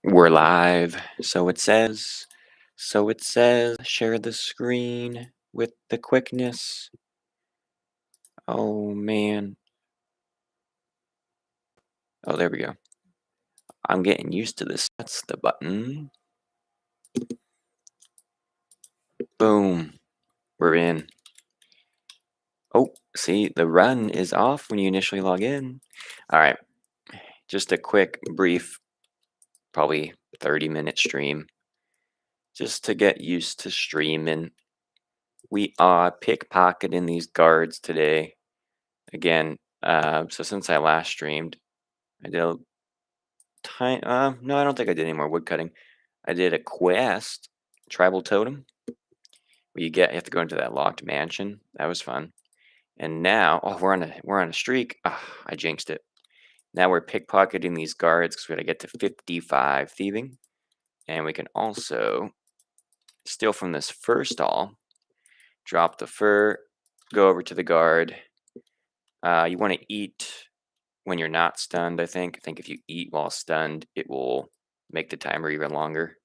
We're live, so it says. So it says, share the screen with the quickness. Oh man. Oh, there we go. I'm getting used to this. That's the button. Boom. We're in. Oh, see, the run is off when you initially log in. All right. Just a quick, brief, probably 30-minute stream just to get used to streaming. We are pickpocketing these guards today. Again, so since I last streamed, I did a no, I don't think I did any more woodcutting. I did a quest, tribal totem, where you have to go into that locked mansion. That was fun. And now, oh, we're on a streak. Ah, I jinxed it. Now we're pickpocketing these guards because we gotta get to 55 thieving, and we can also steal from this first stall, drop the fur, go over to the guard. You want to eat when you're not stunned. I think if you eat while stunned, it will make the timer even longer.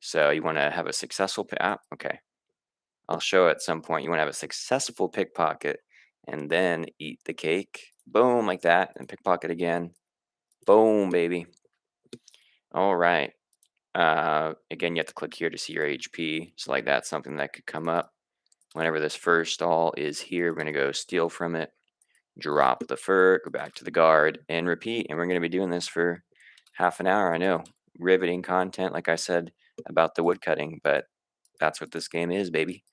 So you want to have a successful okay. I'll show at some point. You want to have a successful pickpocket and then eat the cake. Boom, like that, and pickpocket again. Boom, baby. All right. Again, you have to click here to see your HP. So like that's something that could come up. Whenever this first stall is here, we're gonna go steal from it, drop the fur, go back to the guard, and repeat. And we're gonna be doing this for half an hour. I know, riveting content, like I said about the woodcutting, but that's what this game is, baby.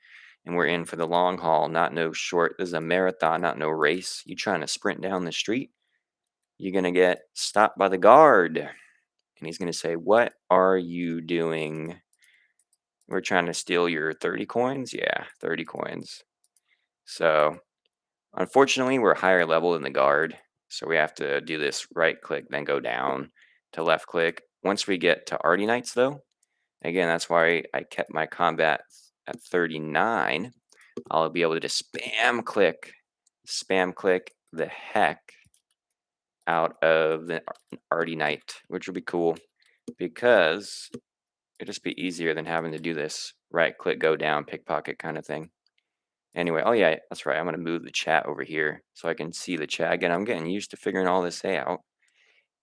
And we're in for the long haul, not no short. This is a marathon, not no race. You trying to sprint down the street, you're gonna get stopped by the guard, and he's gonna say, "What are you doing?" We're trying to steal your 30 coins. Yeah, 30 coins. So unfortunately, we're higher level than the guard, so we have to do this right click, then go down to left click. Once we get to Arty Knights, though, again, that's why I kept my combat at 39. I'll be able to just spam click the heck out of the Arty Knight, which will be cool because it'll just be easier than having to do this right click, go down, pickpocket kind of thing. Anyway, oh yeah, that's right. I'm gonna move the chat over here so I can see the chat again. I'm getting used to figuring all this out.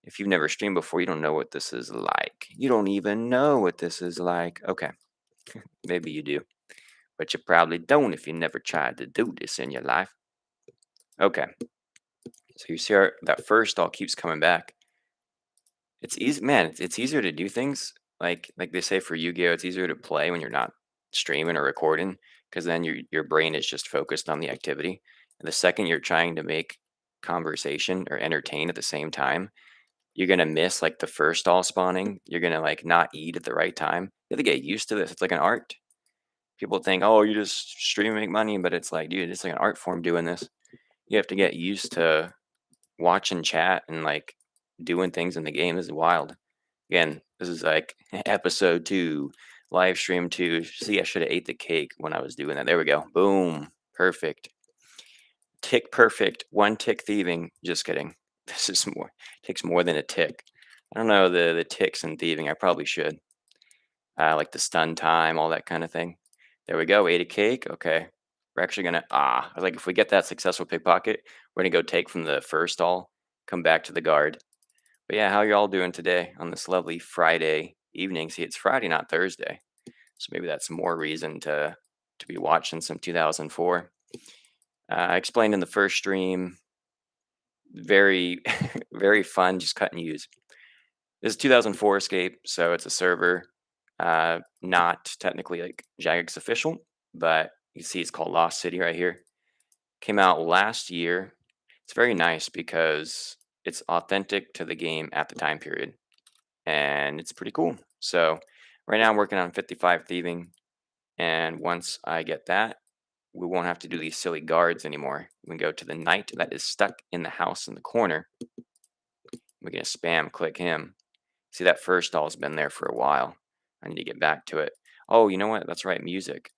If you've never streamed before, you don't know what this is like. You don't even know what this is like. Okay, maybe you do, but you probably don't if you never tried to do this in your life. Okay, so you see that first all keeps coming back. It's easy, man. It's easier to do things like they say for Yu-Gi-Oh. It's easier to play when you're not streaming or recording because then your brain is just focused on the activity. And the second you're trying to make conversation or entertain at the same time, you're gonna miss like the first all spawning. You're gonna like not eat at the right time. You have to get used to this. It's like an art. People think, oh, you just stream and make money, but it's like, dude, it's like an art form doing this. You have to get used to watching chat and like doing things in the game. This is wild. Again, this is like episode 2, live stream 2. See, I should have ate the cake when I was doing that. There we go. Boom. Perfect. Tick perfect. 1 tick thieving. Just kidding. This is more takes more than a tick. I don't know the ticks and thieving. I probably should. Like the stun time, all that kind of thing. There we go. Ate a cake. Okay. We're actually gonna like if we get that successful pickpocket, we're gonna go take from the first stall, come back to the guard. But yeah, how y'all doing today on this lovely Friday evening? See, it's Friday, not Thursday, so maybe that's more reason to be watching some 2004. I explained in the first stream. Very, very fun, just cut and use. This is 2004 Escape, so it's a server, not technically like Jagex official, but you see it's called Lost City right here. Came out last year. It's very nice because it's authentic to the game at the time period, and it's pretty cool. So right now I'm working on 55 thieving, and once I get that, we won't have to do these silly guards anymore. We can go to the knight that is stuck in the house in the corner. We're gonna spam click him. See, that first stall's been there for a while. I need to get back to it. Oh, you know what? That's right, music.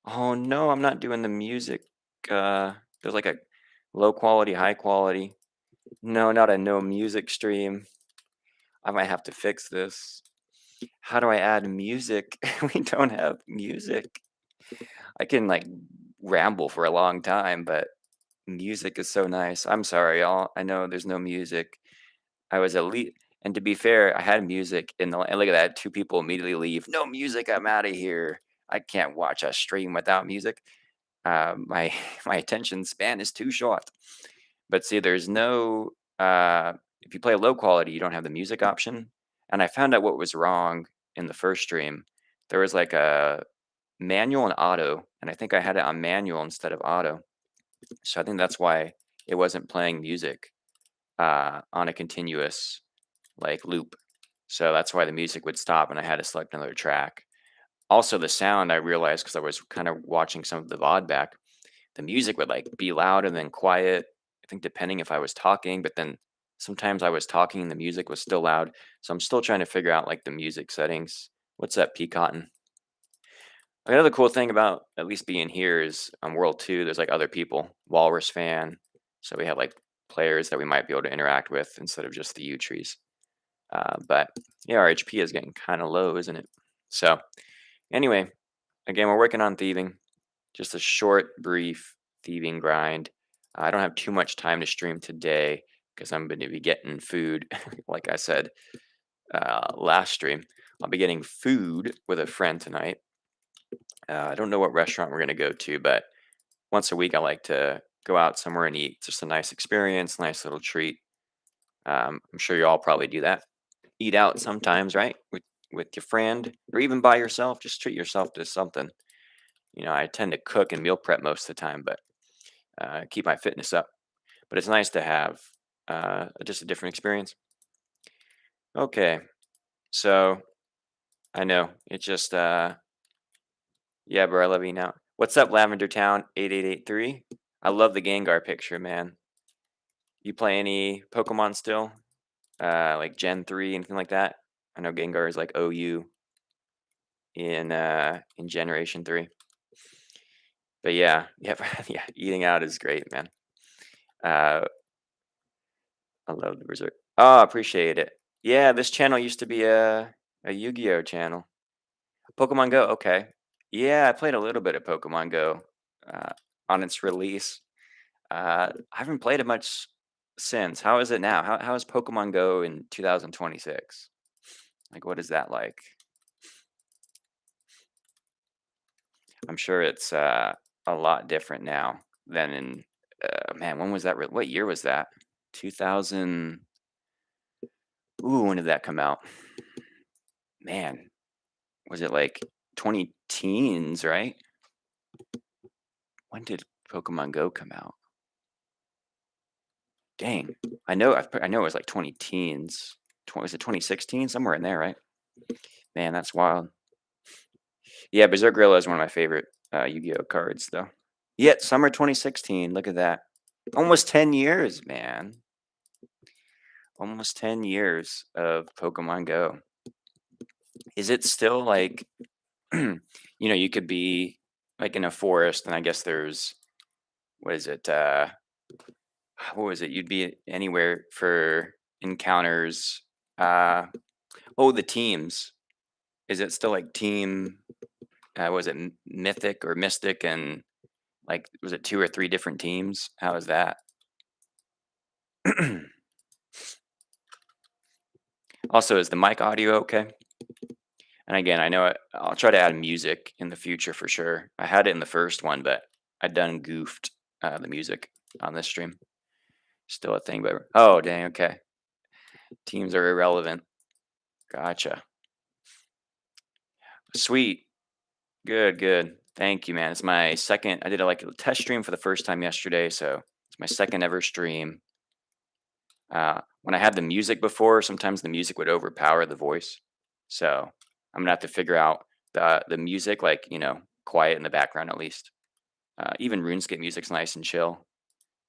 Oh no, I'm not doing the music. There's like a low quality, high quality. No, not a no music stream. I might have to fix this. How do I add music? We don't have music. I can like ramble for a long time, but music is so nice. I'm sorry, y'all. I know there's no music. I was elite. And to be fair, I had music in the and look at that. Two people immediately leave. No music. I'm out of here. I can't watch a stream without music. My my attention span is too short. But see, there's no if you play low quality, you don't have the music option. And I found out what was wrong in the first stream. There was like a manual and auto, and I think I had it on manual instead of auto. So I think that's why it wasn't playing music on a continuous like loop. So that's why the music would stop and I had to select another track. Also, the sound I realized because I was kind of watching some of the VOD back, the music would like be loud and then quiet. I think depending if I was talking, but then sometimes I was talking and the music was still loud. So I'm still trying to figure out like the music settings. What's up, Pickcoctin? Another cool thing about at least being here is on World 2, there's like other people, Walrus fan. So we have like players that we might be able to interact with instead of just the U trees. But yeah, our HP is getting kind of low, isn't it? So anyway, again, we're working on thieving. Just a short, brief thieving grind. I don't have too much time to stream today because I'm going to be getting food, like I said last stream. I'll be getting food with a friend tonight. I don't know what restaurant we're going to go to, but once a week I like to go out somewhere and eat. Just a nice experience, nice little treat. I'm sure you all probably do that. Eat out sometimes, right? With your friend or even by yourself. Just treat yourself to something. You know, I tend to cook and meal prep most of the time, but keep my fitness up. But it's nice to have just a different experience. Okay, so I know it just yeah, bro, I love you now. What's up, Lavender Town 8883? I love the Gengar picture, man. You play any Pokemon still? Like Gen 3, anything like that? I know Gengar is like OU in Generation 3. But yeah, yeah, yeah, eating out is great, man. Uh, I love the Berserk. Oh, appreciate it. Yeah, this channel used to be a Yu-Gi-Oh channel. Pokemon Go, okay. Yeah, I played a little bit of Pokemon Go uh, on its release. I haven't played it much since. How is it now? How is Pokemon Go in 2026? Like, what is that like? I'm sure it's a lot different now than in man. When was that? What year was that? 2000. Ooh, when did that come out? Man, was it like 20 teens, right? When did Pokemon Go come out? Dang, I know it was like 20 teens. Was it 2016? Somewhere in there, right? Man, that's wild. Yeah, Berserk Gorilla is one of my favorite Yu-Gi-Oh cards, though. Yet summer 2016. Look at that. Almost 10 years, man. Almost 10 years of Pokemon Go. Is it still like, you could be like in a forest, and I guess there's, what is it? What was it? You'd be anywhere for encounters. Oh, the teams. Is it still like team? Was it Mythic or Mystic? And like, was it two or three different teams? How is that? Also, is the mic audio okay? And again, I know I'll try to add music in the future for sure. I had it in the first one, but I done goofed the music on this stream. Still a thing, but oh dang, okay. Teams are irrelevant. Gotcha. Sweet. Good, good. Thank you, man. It's my second. I did like a test stream for the first time yesterday, so it's my second ever stream. When I had the music before, sometimes the music would overpower the voice. So I'm gonna have to figure out the music, like quiet in the background at least. Even RuneScape music's nice and chill,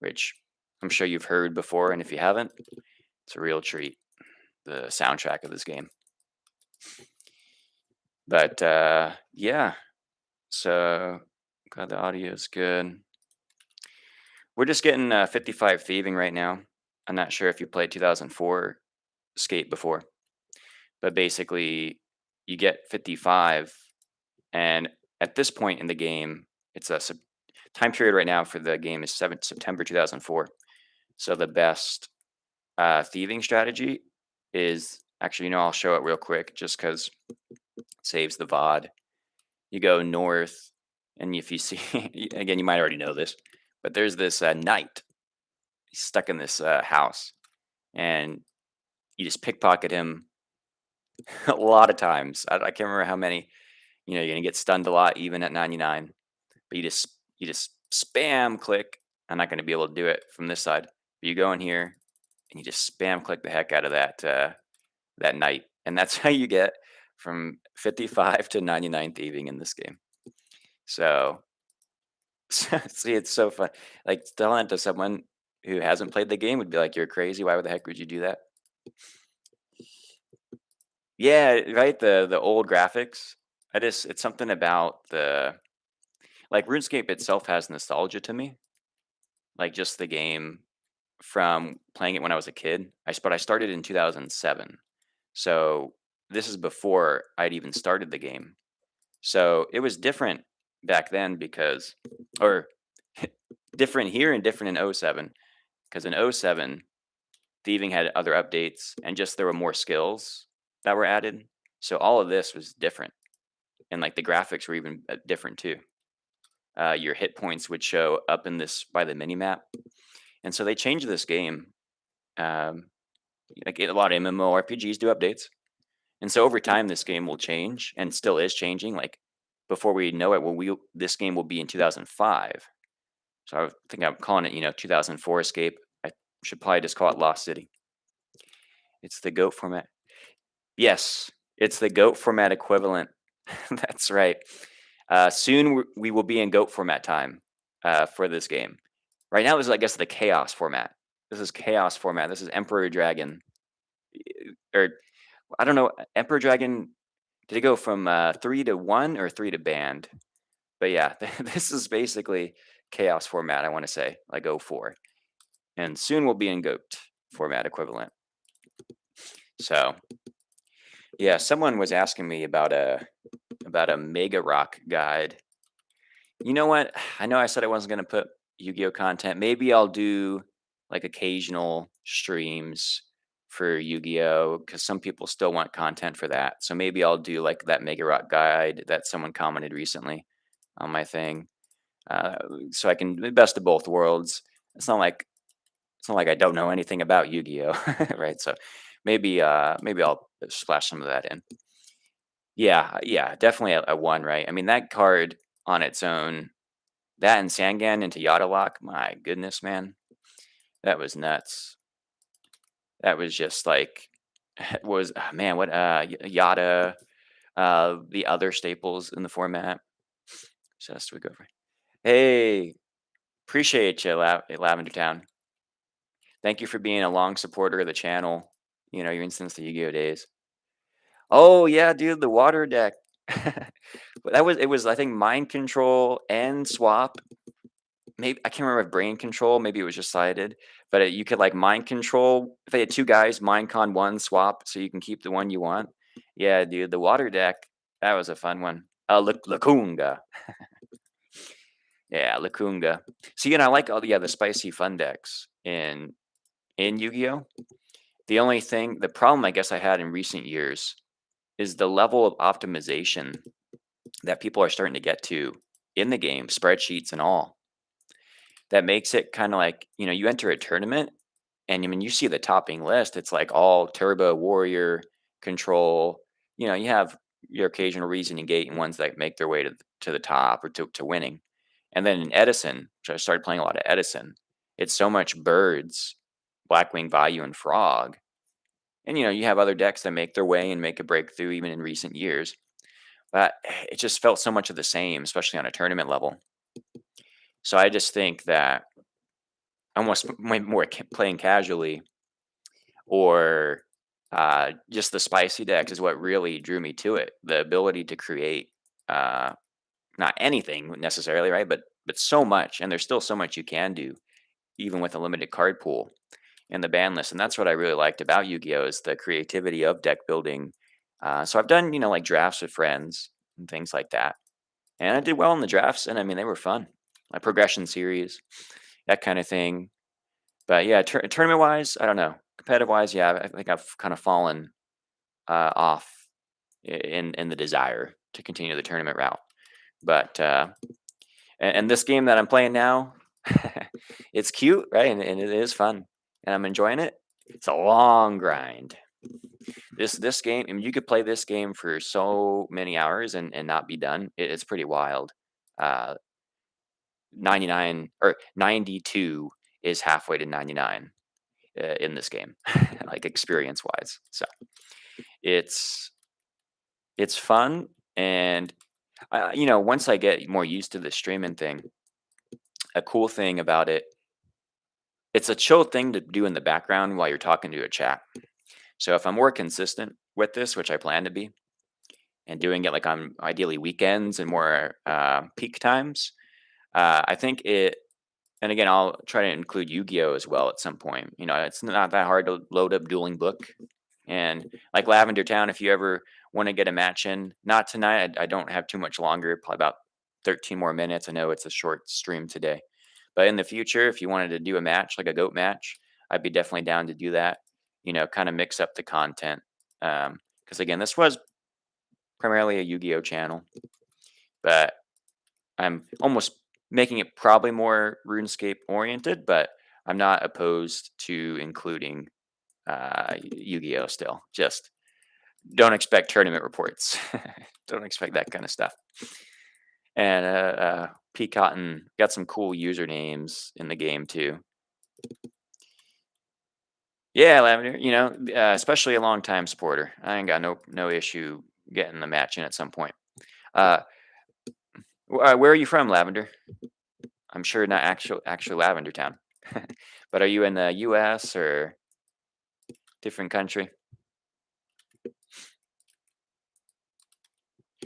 which I'm sure you've heard before, and if you haven't, it's a real treat. The soundtrack of this game. But yeah, so glad the audio is good. We're just getting 55 thieving right now. I'm not sure if you played 2004 Skate before, but basically you get 55, and at this point in the game, it's a time period right now for the game is September 2004. So the best thieving strategy is actually, I'll show it real quick just because it saves the VOD. You go north, and if you see, again, you might already know this, but there's this knight. He's stuck in this house, and you just pickpocket him a lot of times. I can't remember how many. You're gonna get stunned a lot, even at 99. But you just spam click. I'm not gonna be able to do it from this side. But you go in here and you just spam click the heck out of that knight, and that's how you get from 55 to 99 thieving in this game. So see, it's so fun. Like telling it to someone who hasn't played the game would be like, "You're crazy. Why the heck would you do that?" Yeah, right. The old graphics. It's something about the like RuneScape itself has nostalgia to me. Like just the game from playing it when I was a kid. But I started in 2007. So this is before I'd even started the game. So it was different back then because or different here and different in '07 because in '07 thieving had other updates and just there were more skills that were added. So all of this was different and like the graphics were even different too. Your hit points would show up in this by the mini map, and so they changed this game. Um, like a lot of MMORPGs do updates, and so over time this game will change and still is changing. Like before we know it, this game will be in 2005. So I think I'm calling it 2004 Escape. I should probably just call it Lost City. It's the GOAT format. Yes, it's the GOAT format equivalent. That's right. Soon we will be in GOAT format time for this game. Right now, this is, I guess, the Chaos format. This is Chaos format. This is Emperor Dragon. Or, I don't know, Emperor Dragon, did it go from 3 to 1 or 3 to banned? But yeah, this is basically Chaos format, I want to say, like 04. And soon we'll be in GOAT format equivalent. So, yeah, someone was asking me about a Mega Rock guide. You know what? I know I said I wasn't going to put Yu-Gi-Oh content. Maybe I'll do like occasional streams for Yu-Gi-Oh because some people still want content for that. So maybe I'll do like that Mega Rock guide that someone commented recently on my thing. So I can the best of both worlds. It's not like I don't know anything about Yu-Gi-Oh, right? So maybe I'll splash some of that in. Yeah, definitely a one, right? I mean, that card on its own, that and Sangan into Yada Lock, my goodness, man, that was nuts. That was just like, was man, what Yada, the other staples in the format. Just we go for. Hey, appreciate you, Lavender Town. Thank you for being a long supporter of the channel. Even since the Yu-Gi-Oh days. Oh yeah, dude, the water deck. But it was I think mind control and swap. Maybe I can't remember if brain control, maybe it was just sided, but you could like mind control if they had two guys, mind con one swap so you can keep the one you want. Yeah, dude, the water deck, that was a fun one. Lakunga. Yeah, Lakunga. See, and I like all the spicy fun decks in Yu-Gi-Oh. The problem I guess I had in recent years is the level of optimization that people are starting to get to in the game, spreadsheets and all. That makes it kind of like, you enter a tournament and I mean, you see the topping list, it's like all turbo warrior control. You have your occasional reasoning gate and ones that make their way to the top or to winning. And then in Edison, which I started playing a lot of Edison, it's so much birds, Blackwing, Vayu, and Frog. And you have other decks that make their way and make a breakthrough even in recent years. But it just felt so much of the same, especially on a tournament level. So I just think that almost more playing casually or just the spicy decks is what really drew me to it. The ability to create not anything necessarily, right? But so much, and there's still so much you can do, even with a limited card pool and the ban list. And that's what I really liked about Yu-Gi-Oh! Is the creativity of deck building So I've done, like drafts with friends and things like that. And I did well in the drafts, and I mean, they were fun. Like progression series, that kind of thing. But yeah, tournament wise, I don't know. Competitive wise, yeah, I think I've kind of fallen off in the desire to continue the tournament route. But and this game that I'm playing now, it's cute, right? And it is fun, and I'm enjoying it. It's a long grind. This game, I mean, you could play this game for so many hours and not be done. It's pretty wild. Uh, 99 or 92 is halfway to 99 in this game, like experience wise. So it's it's fun, and once I get more used to the streaming thing, a cool thing about it, it's a chill thing to do in the background while you're talking to a chat. So if I'm more consistent with this, which I plan to be, and doing it like on ideally weekends and more peak times, I think it. And again, I'll try to include Yu-Gi-Oh as well at some point. It's not that hard to load up Dueling Book, and like Lavender Town, if you ever want to get a match in, not tonight. I don't have too much longer, probably about 13 more minutes. I know it's a short stream today, but in the future, if you wanted to do a match like a goat match, I'd be definitely down to do that. Kind of mix up the content. Because again, this was primarily a Yu-Gi-Oh channel, but I'm almost making it probably more RuneScape oriented, but I'm not opposed to including Yu-Gi-Oh still. Just don't expect tournament reports. Don't expect that kind of stuff. And Pickpocketin got some cool usernames in the game too. Yeah, Lavender. Especially a long time supporter. I ain't got no issue getting the match in at some point. Uh, where are you from, Lavender? I'm sure not actual Lavender Town, but are you in the U.S. or different country?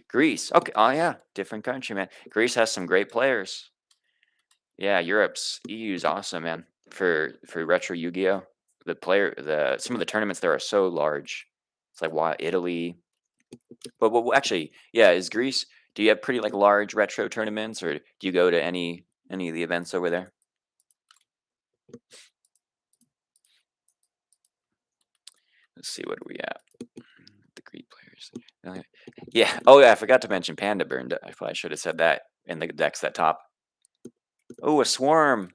Greece. Okay. Oh yeah, different country, man. Greece has some great players. Yeah, Europe's EU's awesome, man. For retro Yu-Gi-Oh, the some of the tournaments there are so large. It's like why Italy, but actually, yeah, is Greece? Do you have pretty like large retro tournaments, or do you go to any of the events over there? Let's see, what are we at? The Greek players. Yeah. Oh yeah, I forgot to mention Panda burned. I probably should have said that in the decks at top. Oh, a swarm.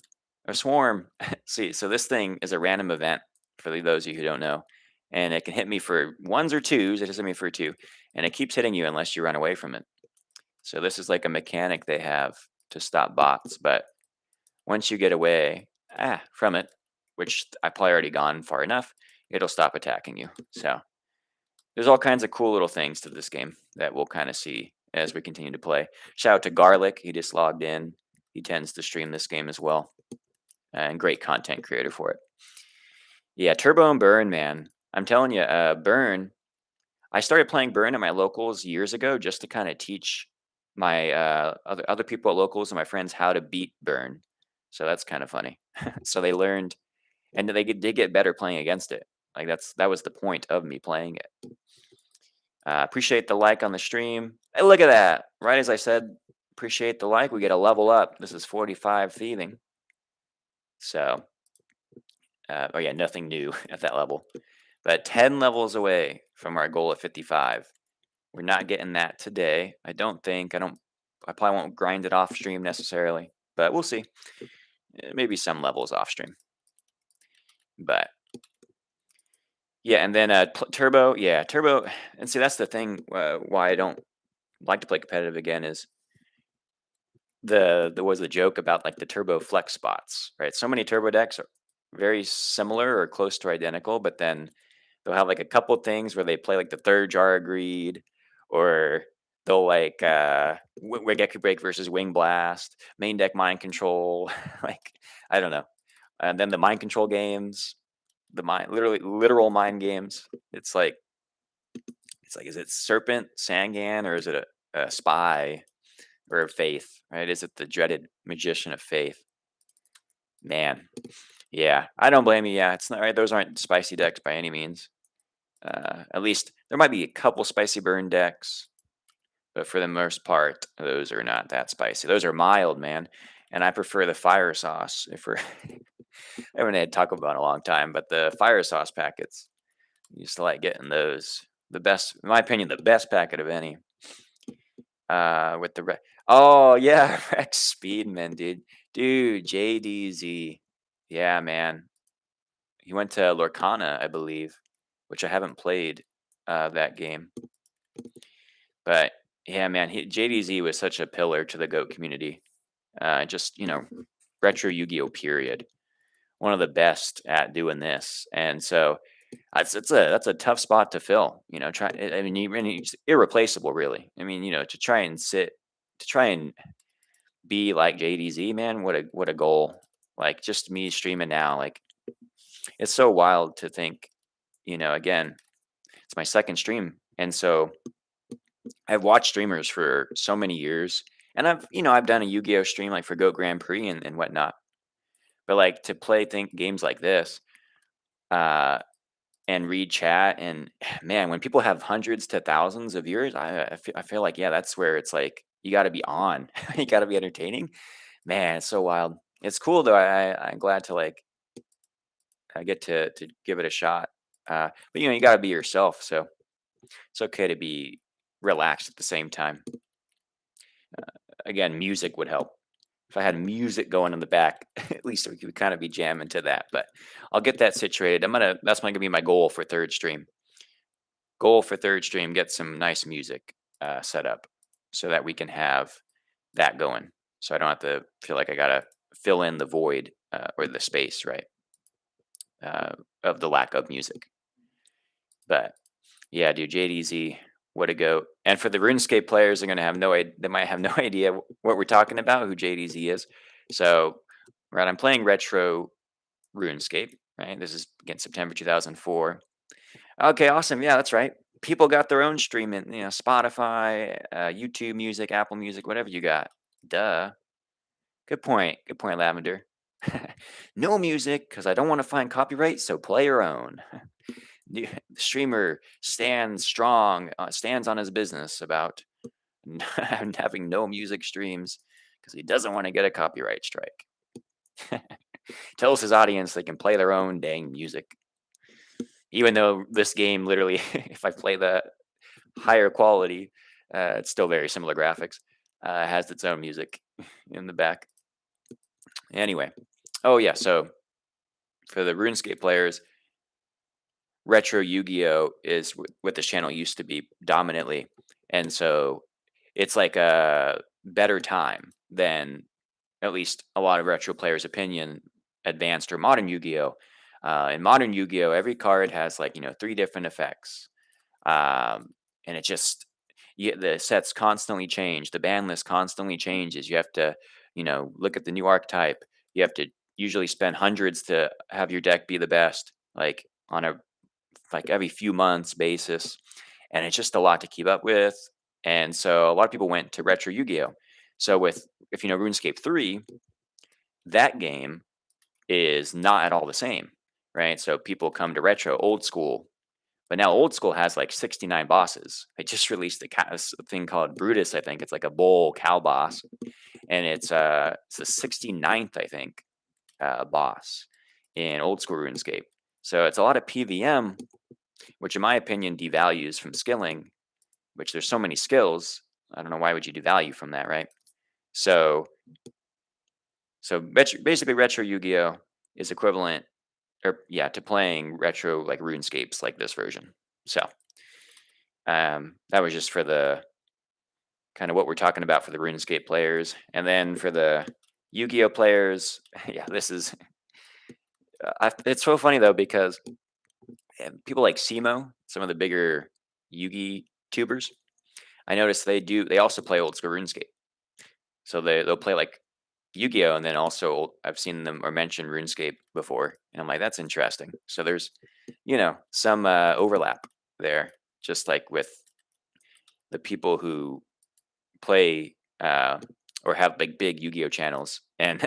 A swarm. See, so this thing is a random event for those of you who don't know. And it can hit me for ones or twos. It just hit me for two. And it keeps hitting you unless you run away from it. So this is like a mechanic they have to stop bots. But once you get away from it, which I've probably already gone far enough, it'll stop attacking you. So there's all kinds of cool little things to this game that we'll kind of see as we continue to play. Shout out to Garlic. He just logged in. He tends to stream this game as well. And great content creator for it. Yeah, Turbo and Burn, man. I'm telling you, Burn. I started playing Burn at my locals years ago just to kind of teach my other people at locals and my friends how to beat Burn. So that's kind of funny. So they learned, and did get better playing against it. Like that was the point of me playing it. Appreciate the like on the stream. Hey, look at that! Right as I said, appreciate the like. We get a level up. This is 45 thieving. So, oh yeah, nothing new at that level. But 10 levels away from our goal of 55. We're not getting that today. I don't think. I probably won't grind it off stream necessarily, but we'll see. Maybe some levels off stream. But yeah, and then Turbo. Yeah, Turbo. And see, that's the thing why I don't like to play competitive again is there was a joke about like the turbo flex spots, right? So many turbo decks are very similar or close to identical, but then they'll have like a couple things where they play like the third jar of greed, or they'll like Wigeki Break versus Wing Blast, main deck mind control, like I don't know. And then the mind control games, the mind literal mind games. It's like is it Serpent, Sangan, or is it a spy? Or of faith, right? Is it the dreaded magician of faith? Man, yeah, I don't blame you. Yeah, it's not right. Those aren't spicy decks by any means. At least There might be a couple spicy burn decks, but for the most part, those are not that spicy. Those are mild, man. And I prefer the fire sauce. If we're I haven't had Taco Bell in a long time, but the fire sauce packets, I used to like getting those. The best, in my opinion, the best packet of any. With the oh yeah, Rex Speedman, dude, JDZ, yeah, man. He went to Lorcana, I believe, which I haven't played that game, but yeah, man, JDZ was such a pillar to the GOAT community. Just retro Yu-Gi-Oh! Period. One of the best at doing this, and so that's a tough spot to fill. I mean, it's irreplaceable, really. I mean, to try and be like JDZ, man. What a goal! Like just me streaming now, like it's so wild to think. Again, it's my second stream, and so I've watched streamers for so many years, and I've done a Yu-Gi-Oh stream like for Go Grand Prix and whatnot. But like to play think games like this, uh, and read chat, and man, when people have hundreds to thousands of viewers, I feel like yeah, that's where it's like you got to be on, you got to be entertaining. Man, it's so wild. It's cool though. I'm glad to like I get to give it a shot. But you got to be yourself, so it's okay to be relaxed at the same time. Again, music would help. If I had music going in the back, at least we could kind of be jamming to that. But I'll get that situated. That's gonna be my goal for third stream. Goal for third stream: get some nice music set up so that we can have that going. So I don't have to feel like I gotta fill in the void or the space, right? Of the lack of music. But yeah, dude, JDZ, what a goat. And for the RuneScape players, they're gonna have no idea. They might have no idea what we're talking about, who JDZ is. So, right, I'm playing retro RuneScape. Right, this is again September 2004. Okay, awesome. Yeah, that's right. People got their own streaming, Spotify, YouTube Music, Apple Music, whatever you got. Duh. Good point. Good point, Lavender. No music because I don't want to find copyright. So play your own. The streamer stands strong, stands on his business about having no music streams because he doesn't want to get a copyright strike. Tells his audience they can play their own dang music. Even though this game literally, if I play the higher quality, it's still very similar graphics, has its own music in the back. Anyway, oh yeah, so for the RuneScape players, retro Yu-Gi-Oh is what this channel used to be dominantly, and so it's like a better time than at least a lot of retro players' opinion, advanced or modern Yu-Gi-Oh. In modern Yu-Gi-Oh, every card has like 3 different effects, and it just the sets constantly change. The ban list constantly changes. You have to look at the new archetype. You have to usually spend hundreds to have your deck be the best, like on a like every few months basis, and it's just a lot to keep up with. And so a lot of people went to retro Yu-Gi-Oh. So if you know RuneScape 3, that game is not at all the same, right? So people come to retro old school, but now old school has like 69 bosses. They just released a thing called Brutus, I think. It's like a bull cow boss, and it's the 69th, I think, boss in old school RuneScape. So it's a lot of PVM, which in my opinion devalues from skilling, which there's so many skills. I don't know why would you devalue from that, right? So basically retro Yu-Gi-Oh is equivalent to playing retro like RuneScapes like this version. So that was just for the kind of what we're talking about for the RuneScape players. And then for the Yu-Gi-Oh players, yeah, this is it's so funny though because people like Simo, some of the bigger Yugi tubers, I noticed they also play old school RuneScape. So they'll play like Yu-Gi-Oh, and then also I've seen them or mentioned RuneScape before, and I'm like, that's interesting. So there's some overlap there, just like with the people who play or have big Yu-Gi-Oh channels and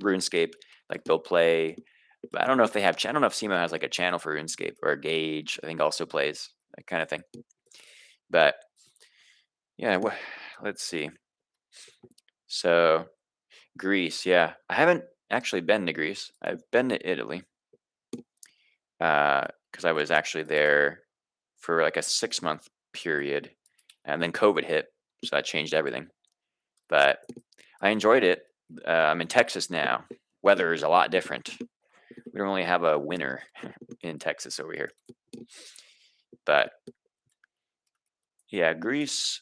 RuneScape. Like they'll play. But I don't know if they have. I don't know if Simo has like a channel for RuneScape or Gage. I think also plays. that kind of thing. But yeah, let's see. So Greece, yeah, I haven't actually been to Greece. I've been to Italy because I was actually there for like a 6 month period, and then COVID hit, so that changed everything. But I enjoyed it. I'm in Texas now. Weather is a lot different. We don't really have a winter in Texas over here. But yeah, Greece.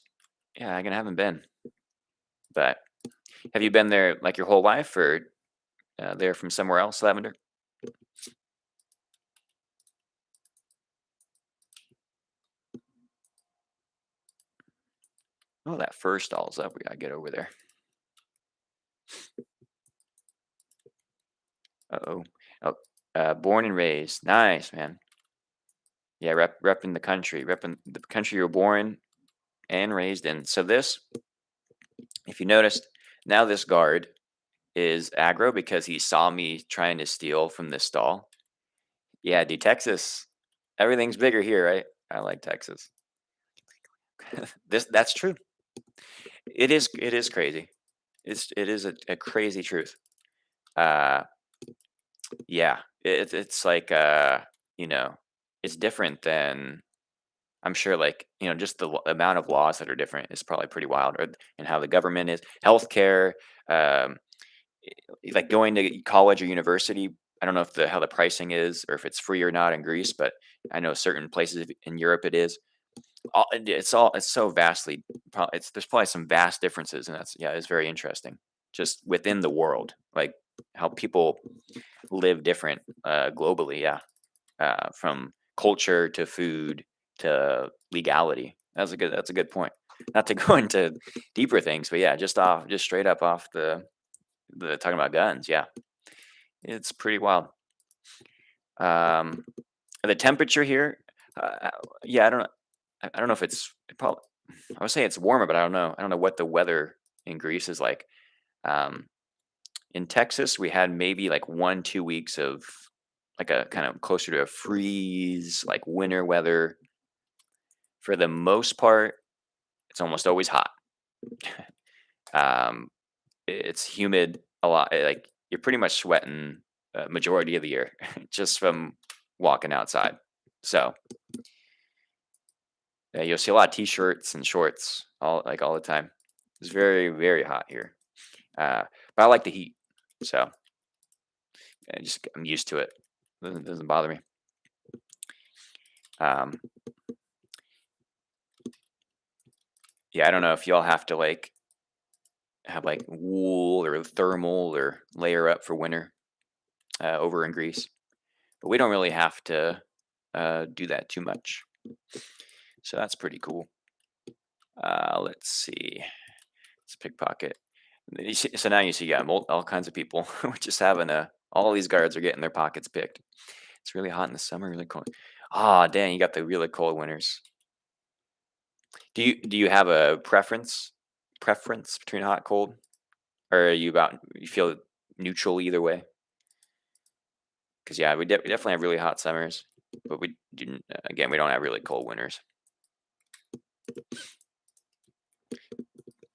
Yeah, I haven't been. But have you been there like your whole life, or there from somewhere else, Lavender? Oh, that first stall's up. We gotta get over there. Uh-oh. Oh, born and raised. Nice, man. Yeah, repping the country, repping the country you're born and raised in. So this, if you noticed, now this guard is aggro because he saw me trying to steal from this stall. Yeah, dude, Texas, everything's bigger here, right? I like Texas. That's true. It is crazy. It is a crazy truth. Uh yeah, it's like you know, it's different than I'm sure like, just the amount of laws that are different is probably pretty wild, or and how the government is, healthcare, um like going to college or university. I don't know if the how the pricing is or if it's free or not in Greece, but I know certain places in Europe it is. It's so vastly. It's there's probably some vast differences, and that's yeah, it's very interesting. Just within the world, like how people live different globally. Yeah, from culture to food to legality. That's a good point. Not to go into deeper things, but yeah, just straight up off the talking about guns. Yeah, it's pretty wild. Um, the temperature here, yeah, I don't know. I don't know if it probably. I would say it's warmer, but I don't know. I don't know what the weather in Greece is like. Um, in Texas, we had maybe like 1, 2 weeks of like a kind of closer to a freeze, like winter weather. For the most part, it's almost always hot. um, it's humid a lot. Like you're pretty much sweating majority of the year just from walking outside. So you'll see a lot of t-shirts and shorts all the time. It's very very hot here, but I like the heat, so I'm used to it. Doesn't bother me. Um, yeah, I don't know if y'all have to like have like wool or thermal or layer up for winter over in Greece, but we don't really have to do that too much. So that's pretty cool. Let's see. Let's pickpocket. So now you see, yeah, all kinds of people. We're just having all these guards are getting their pockets picked. It's really hot in the summer, really cold. Ah, dang, you got the really cold winters. Do you have a preference between hot and cold, or are you feel neutral either way? Because yeah, we definitely have really hot summers, but we didn't. Again, we don't have really cold winters.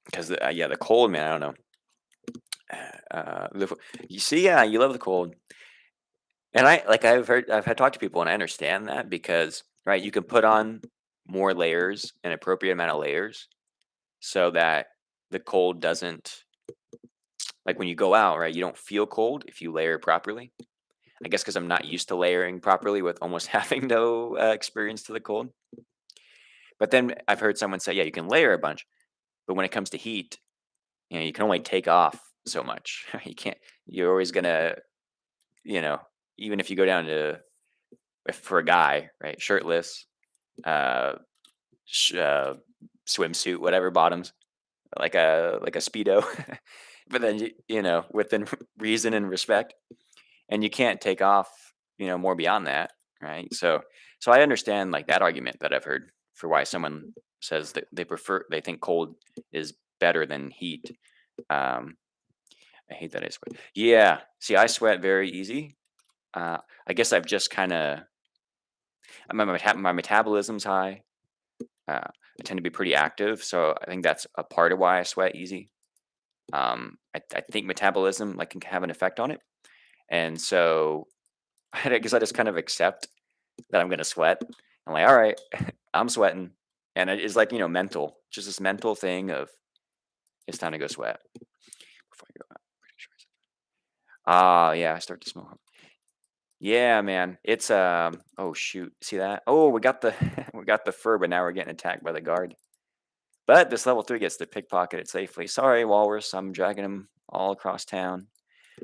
Because yeah, the cold, man, I don't know. You see, yeah, you love the cold, and I've had talked to people, and I understand that because right, you can put on more layers, an appropriate amount of layers, so that the cold doesn't like when you go out, right? You don't feel cold if you layer properly. I guess because I'm not used to layering properly with almost having no experience to the cold. But then I've heard someone say, yeah, you can layer a bunch, but when it comes to heat, you can only take off so much. You can't. You're always gonna, you know, even if you go down to for a guy, right, shirtless, uh, uh swimsuit, whatever, bottoms, like a speedo, but then within reason and respect, and you can't take off, more beyond that, right? So I understand like that argument that I've heard for why someone says that they think cold is better than heat. Um, I hate that I sweat. Yeah, see, I sweat very easy. I guess I've just kind of My metabolism's high. I tend to be pretty active, so I think that's a part of why I sweat easy. I think metabolism like can have an effect on it, and so I guess I just kind of accept that I'm gonna sweat. I'm like, all right, I'm sweating, and it's like mental, just this mental thing of it's time to go sweat before I go out. Pretty sure. Yeah, I start to smell. Yeah, man. It's oh shoot. See that? Oh, we got the we got the fur, but now we're getting attacked by the guard. But this level 3 gets to pickpocket it safely. Sorry, Walrus. I'm dragging him all across town,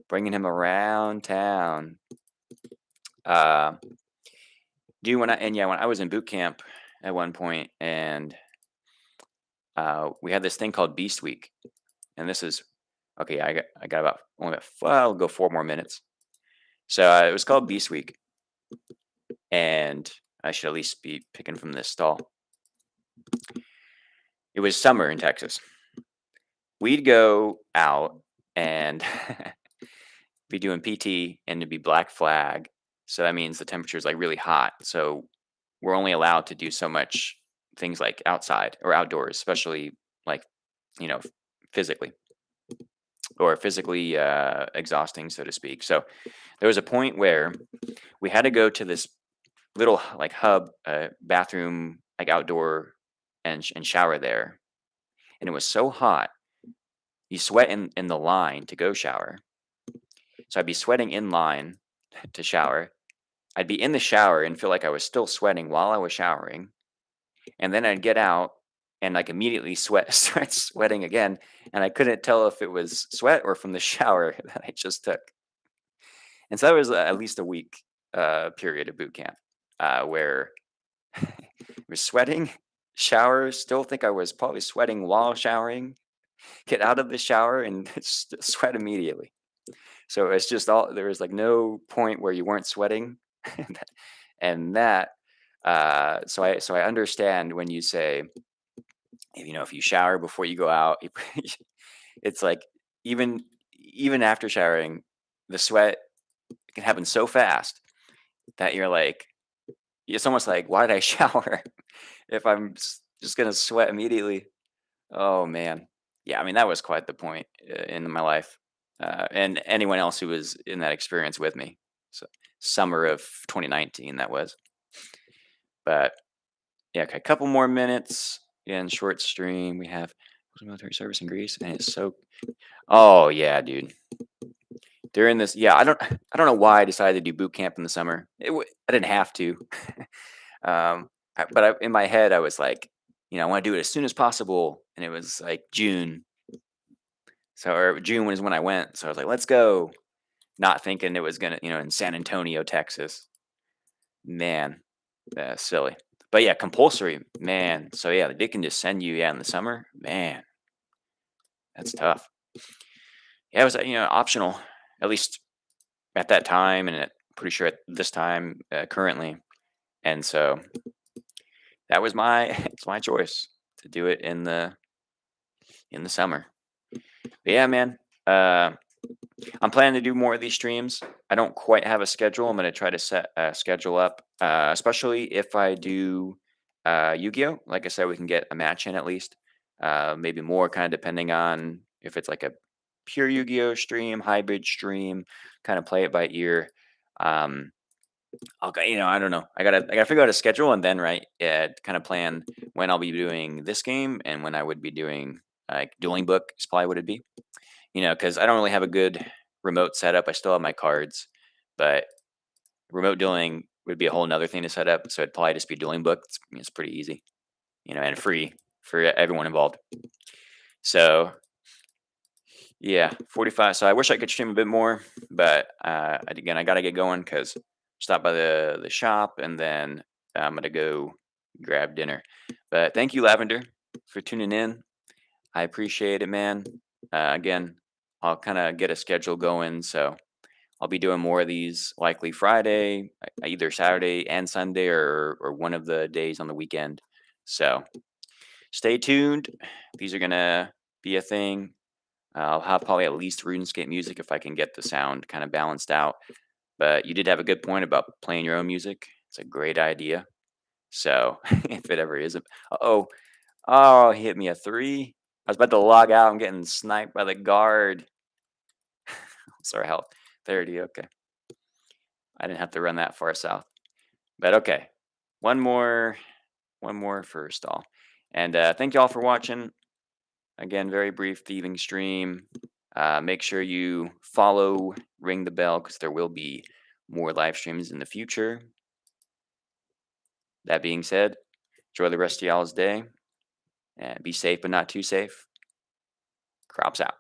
bringing him around town. Uh, do when I and yeah, when I was in boot camp at one point, and we had this thing called Beast Week, and this is okay. I got about well, I'll go 4 more minutes. So it was called Beast Week, and I should at least be picking from this stall. It was summer in Texas. We'd go out and be doing PT, and it'd be Black Flag. So that means the temperature is like really hot. So we're only allowed to do so much things like outside or outdoors, especially like, you know, physically or physically exhausting, so to speak. So there was a point where we had to go to this little like hub bathroom, like outdoor, and shower there. And it was so hot, you sweat in the line to go shower. So I'd be sweating in line to shower. I'd be in the shower and feel like I was still sweating while I was showering. And then I'd get out and like immediately start sweating again. And I couldn't tell if it was sweat or from the shower that I just took. And so that was at least a week period of boot camp where I was sweating, shower, still think I was probably sweating while showering, get out of the shower and sweat immediately. So it's just all there was like no point where you weren't sweating, and that. So I understand when you say, if you shower before you go out, it's like even even after showering, the sweat can happen so fast that you're like, it's almost like, why did I shower if I'm just gonna sweat immediately? Oh man, yeah. I mean, that was quite the point in my life, and anyone else who was in that experience with me. So summer of 2019, that was. But yeah, okay, a couple more minutes. Again, short stream. We have military service in Greece, and it's so. Oh yeah, dude. During this, yeah, I don't know why I decided to do boot camp in the summer. I didn't have to, but in my head, I was like, I want to do it as soon as possible, and it was like June. So or June was when I went. So I was like, let's go. Not thinking it was gonna, in San Antonio, Texas. Man, silly. But yeah, compulsory, man. So yeah, they can just send you, in the summer. Man, that's tough. Yeah, it was optional, at least at that time, and pretty sure at this time currently. And so that was my it's my choice to do it in the summer. But yeah, man. I'm planning to do more of these streams. I don't quite have a schedule. I'm going to try to set a schedule up, especially if I do Yu-Gi-Oh. Like I said, we can get a match in at least. Maybe more, kind of depending on if it's like a pure Yu-Gi-Oh stream, hybrid stream. Kind of play it by ear. Um, I don't know. I gotta figure out a schedule and then kind of plan when I'll be doing this game and when I would be doing like Dueling Book is probably what it'd be. Because I don't really have a good remote setup. I still have my cards, but remote dueling would be a whole nother thing to set up. So it'd probably just be Dueling Book. It's pretty easy, and free for everyone involved. So yeah, 45. So I wish I could stream a bit more, but again, I got to get going because stop by the shop and then I'm gonna go grab dinner. But thank you, Lavender, for tuning in. I appreciate it, man. Again, I'll kind of get a schedule going, so I'll be doing more of these likely Friday, either Saturday and Sunday, or one of the days on the weekend. So stay tuned. These are gonna be a thing. I'll have probably at least RuneScape music if I can get the sound kind of balanced out. But you did have a good point about playing your own music. It's a great idea. So if it ever is a, uh-oh, oh, he hit me a 3. I was about to log out. I'm getting sniped by the guard. Sorry, health 30. Okay, I didn't have to run that far south, but okay. One more, one more for stall. And thank you all for watching. Again, very brief thieving stream. Make sure you follow, ring the bell, because there will be more live streams in the future. That being said, enjoy the rest of y'all's day and be safe but not too safe. Crops out.